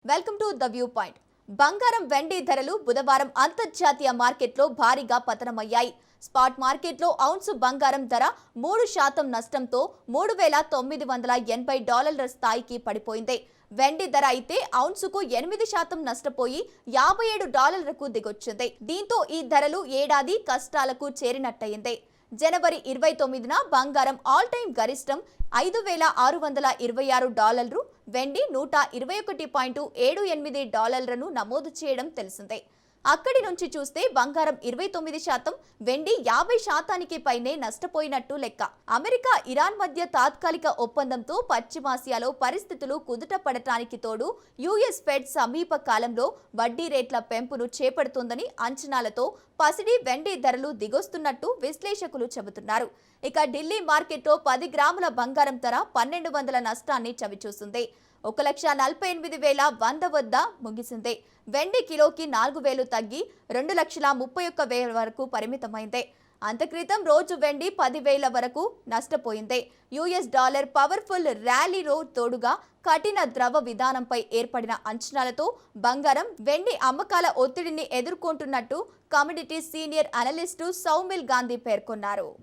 Welcome to the view point. బంగారం వెండి ధరలు బుధవారం అంతర్జాతీయ మార్కెట్లో భారీగా పతనమయ్యాయి. స్పాట్ మార్కెట్లో ఔన్సు బంగారం ధర 3% నష్టంతో $3,980 స్థాయికి పడిపోయింది. వెండి ధర అయితే ఔన్సుకు 8% నష్టపోయి $57కు దిగొచ్చింది. దీంతో ఈ ధరలు ఏడాది కష్టాలకు చేరినట్టయింది. జనవరి 29న బంగారం ఆల్ టైమ్ గరిష్టం $5,626, వెండి $121.78ను నమోదు చేయడం తెలిసిందే. అక్కడి నుంచి చూస్తే బంగారం 29%, వెండి 50%కి పైనే నష్టపోయినట్టు లెక్క. అమెరికా ఇరాన్ మధ్య తాత్కాలిక ఒప్పందంతో పశ్చిమాసియాలో పరిస్థితులు కుదుట పడటానికి తోడు యుఎస్ ఫెడ్ సమీప కాలంలో వడ్డీ రేట్ల పెంపును చేపడుతుందని అంచనాలతో పసిడి వెండి ధరలు దిగొస్తున్నట్టు విశ్లేషకులు చెబుతున్నారు. ఇక ఢిల్లీ మార్కెట్లో 10 గ్రాముల బంగారం ధర 1,200 నష్టాన్ని చవిచూసింది. 1,48,100 వద్ద ముగిసింది. వెండి కిలోకి 4,000 తగ్గి 2,31,000 వరకు పరిమితమైంది. అంతక్రితం రోజు వెండి 10,000 వరకు నష్టపోయింది. యుఎస్ డాలర్ పవర్ఫుల్ ర్యాలీలో తోడుగా కఠిన ద్రవ విధానంపై ఏర్పడిన అంచనాలతో బంగారం, వెండి అమ్మకాల ఒత్తిడిని ఎదుర్కొంటున్నట్టు commodity senior analyst Saumil Gandhi పేర్కొన్నారు.